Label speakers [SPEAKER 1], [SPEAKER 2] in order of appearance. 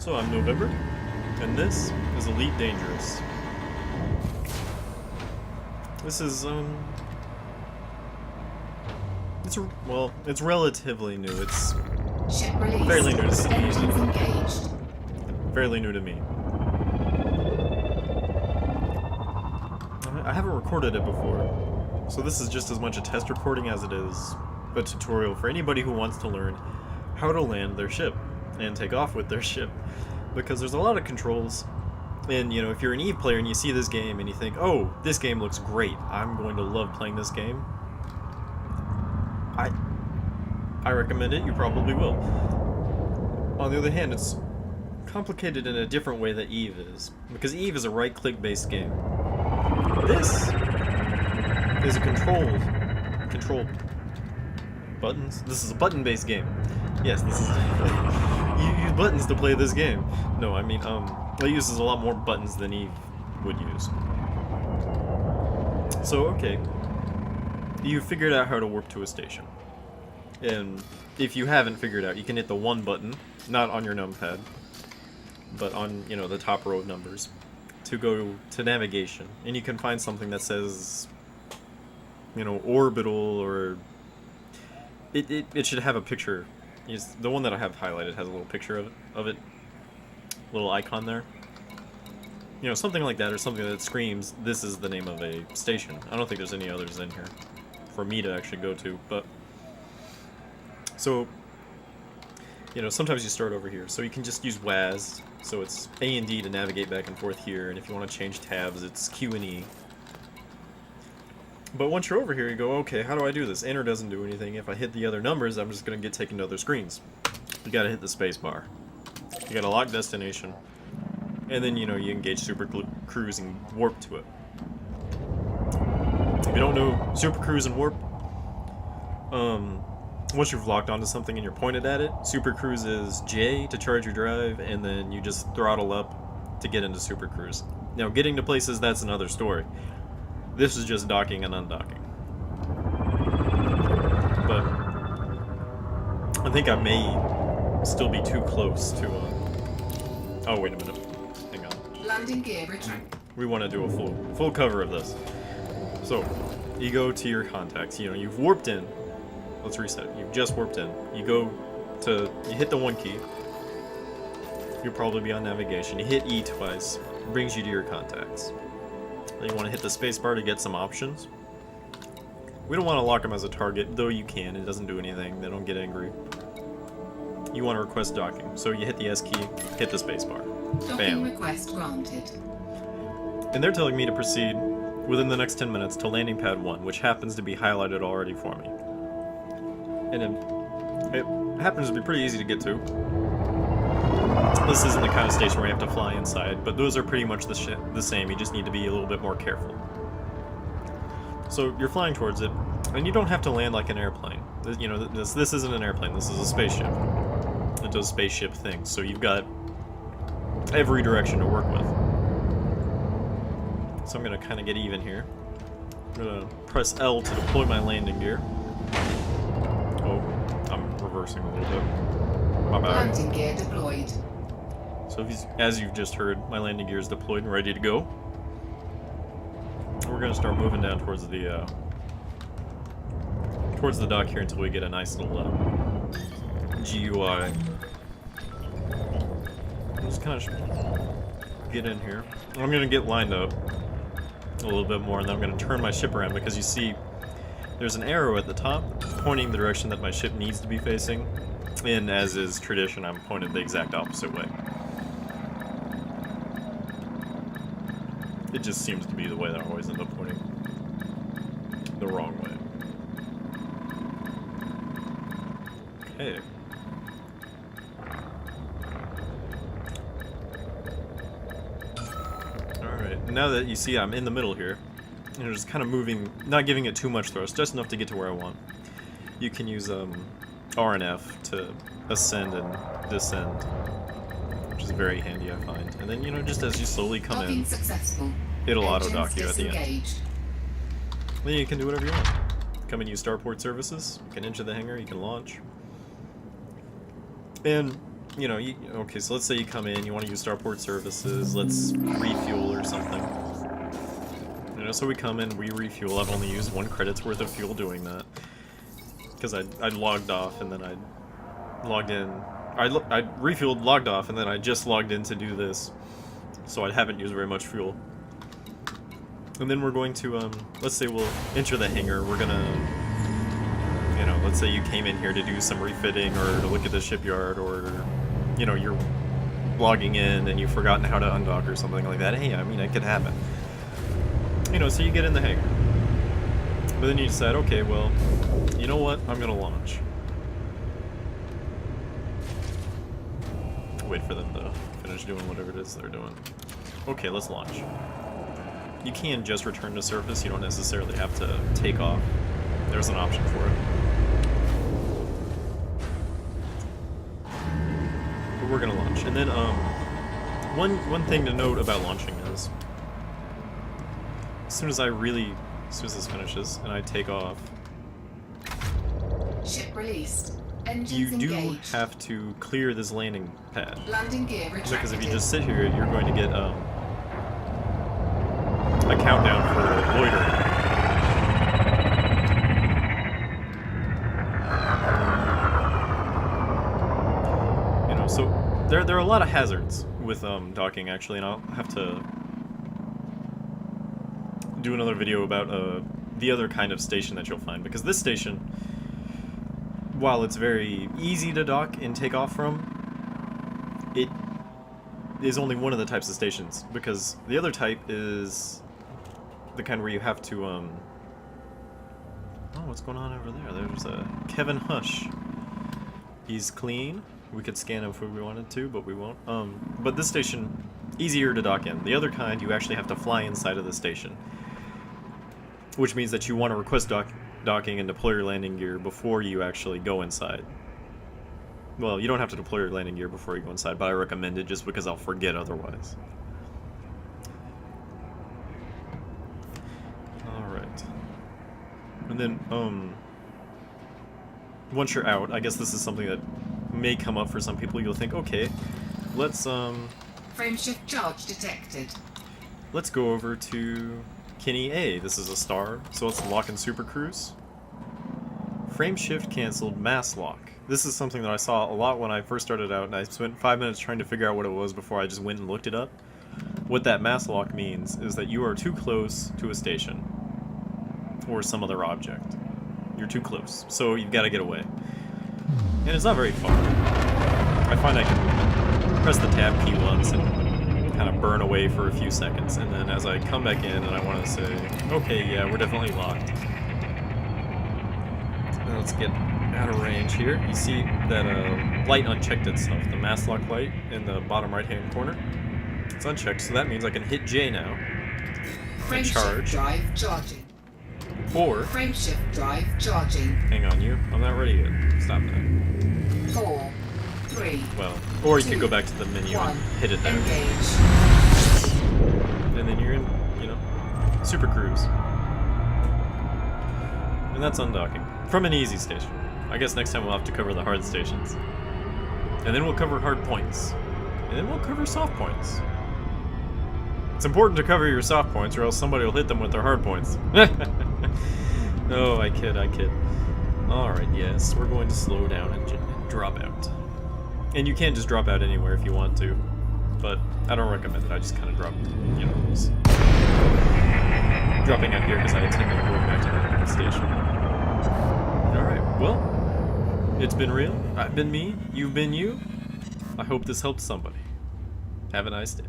[SPEAKER 1] So I'm Novemburr, and this is Elite Dangerous. This is, it's relatively new. It's fairly new to me. Fairly new to me. I haven't recorded it before, so this is just as much a test recording as it is a tutorial for anybody who wants to learn how to land their ship and take off with their ship, because there's a lot of controls. And you know, if you're an EVE player and you see this game and you think, oh, this game looks great, I'm going to love playing this game, I recommend it. You probably will. On the other hand, it's complicated in a different way that EVE is, because EVE is a right-click based game. This is a controlled buttons. This is a button-based game. Yes, this is. You use buttons to play this game. No, I mean, it uses a lot more buttons than EVE would use. So, okay, you figured out how to warp to a station, and if you haven't figured out, you can hit the 1 button, not on your numpad, but on, you know, the top row of numbers, to go to navigation, and you can find something that says, you know, orbital, or it should have a picture. The one that I have highlighted has a little picture of it, little icon there. You know, something like that, or something that screams, this is the name of a station. I don't think there's any others in here for me to actually go to, but... So, you know, sometimes you start over here, so you can just use WAS, so it's A and D to navigate back and forth here, and if you want to change tabs, it's Q and E. But once you're over here, you go, okay, how do I do this? Enter doesn't do anything. If I hit the other numbers, I'm just going to get taken to other screens. You gotta hit the space bar. You gotta lock destination. And then, you know, you engage Super Cruise and warp to it. If you don't know Super Cruise and warp, once you've locked onto something and you're pointed at it, Super Cruise is J to charge your drive, and then you just throttle up to get into Super Cruise. Now, getting to places, that's another story. This is just docking and undocking. But I think I may still be too close to, oh, wait a minute. Hang on.
[SPEAKER 2] Landing gear return.
[SPEAKER 1] We want to do a full cover of this. So, you go to your contacts. You know, you've warped in. Let's reset. You've just warped in. You go to, you hit the 1 key. You'll probably be on navigation. You hit E twice. It brings you to your contacts. Then you want to hit the spacebar to get some options. We don't want to lock them as a target, though you can. It doesn't do anything. They don't get angry. You want to request docking. So you hit the S key, hit the spacebar.
[SPEAKER 2] Docking
[SPEAKER 1] Bam.
[SPEAKER 2] request granted.
[SPEAKER 1] And they're telling me to proceed within the next 10 minutes to landing pad 1, which happens to be highlighted already for me. And it happens to be pretty easy to get to. This isn't the kind of station where you have to fly inside, but those are pretty much the same. You just need to be a little bit more careful. So you're flying towards it, and you don't have to land like an airplane. You know, this isn't an airplane. This is a spaceship. It does spaceship things, so you've got every direction to work with. So I'm gonna kind of get even here. I'm gonna press L to deploy my landing gear. Oh, I'm reversing a little bit. My bad.
[SPEAKER 2] Landing gear deployed.
[SPEAKER 1] So as you've just heard, my landing gear is deployed and ready to go. We're gonna start moving down towards the dock here until we get a nice little GUI. Just kind of get in here. I'm gonna get lined up a little bit more, and then I'm gonna turn my ship around, because you see there's an arrow at the top pointing the direction that my ship needs to be facing, and as is tradition, I'm pointed the exact opposite way. It just seems to be the way that I always end up pointing the wrong way. Okay. Alright, now that you see I'm in the middle here, and just kind of moving, not giving it too much thrust, just enough to get to where I want, you can use R and F to ascend and descend, which is very handy, I find. And then, you know, just as you slowly come in, it'll auto-dock you at the end. Then you can do whatever you want. Come and use starport services, you can enter the hangar, you can launch. And you know, okay, so let's say you come in, you want to use starport services, let's refuel or something. You know, so we come in, we refuel. I've only used 1 credit's worth of fuel doing that. Because I logged off and then I logged in. I refueled, logged off, and then I just logged in to do this. So I haven't used very much fuel. And then we're going to, let's say we'll enter the hangar. We're gonna, you know, let's say you came in here to do some refitting or to look at the shipyard, or, you know, you're logging in and you've forgotten how to undock or something like that. Hey, I mean, it could happen. You know, so you get in the hangar. But then you decide, okay, well, you know what? I'm gonna launch. Wait for them to finish doing whatever it is they're doing. Okay, let's launch. You can just return to surface, you don't necessarily have to take off. There's an option for it. But we're gonna launch. And then, one thing to note about launching is, as soon as this finishes and I take off,
[SPEAKER 2] Ship released. Engines
[SPEAKER 1] you do
[SPEAKER 2] engaged.
[SPEAKER 1] have to clear this landing pad.
[SPEAKER 2] Landing gear retracted.
[SPEAKER 1] Because if you just sit here, you're going to get a countdown for loitering. You know, so there are a lot of hazards with docking actually, and I'll have to do another video about the other kind of station that you'll find, because this station, while it's very easy to dock and take off from, it is only one of the types of stations, because the other type is the kind where you have to, oh, what's going on over there? There's a Kevin Hush. He's clean. We could scan him if we wanted to, but we won't. But this station, easier to dock in. The other kind, you actually have to fly inside of the station, which means that you want to request docking and deploy your landing gear before you actually go inside. Well, you don't have to deploy your landing gear before you go inside, but I recommend it just because I'll forget otherwise. Alright. And then, once you're out, I guess this is something that may come up for some people. You'll think, okay, let's,
[SPEAKER 2] Frameshift charge detected.
[SPEAKER 1] let's go over to Kinney A. This is a star, so let's lock in Super Cruise. Frameshift canceled, mass lock. This is something that I saw a lot when I first started out, and I spent 5 minutes trying to figure out what it was before I just went and looked it up. What that mass lock means is that you are too close to a station or some other object. You're too close, so you've got to get away. And it's not very far. I find I can press the tab key once and kind of burn away for a few seconds, and then as I come back in and I want to say, okay, yeah, we're definitely locked. Now let's get out of range here. You see that light unchecked itself, the mass lock light in the bottom right hand corner. It's unchecked, so that means I can hit J now and charge.
[SPEAKER 2] Drive charging.
[SPEAKER 1] Or,
[SPEAKER 2] Frameshift drive charging.
[SPEAKER 1] hang on, I'm not ready yet. Stop that.
[SPEAKER 2] 4, 3.
[SPEAKER 1] Well, or you could go back to the menu and hit it there.
[SPEAKER 2] Engage.
[SPEAKER 1] And then you're in, you know, Super Cruise. And that's undocking. From an easy station. I guess next time we'll have to cover the hard stations. And then we'll cover hard points. And then we'll cover soft points. It's important to cover your soft points or else somebody will hit them with their hard points. Oh, I kid. Alright, yes, we're going to slow down and drop out. And you can just drop out anywhere if you want to, but I don't recommend it. I just kind of dropped, you know, dropping out here because I intend on going back to the station. Alright, well, it's been real. I've been me, you've been you. I hope this helped somebody. Have a nice day.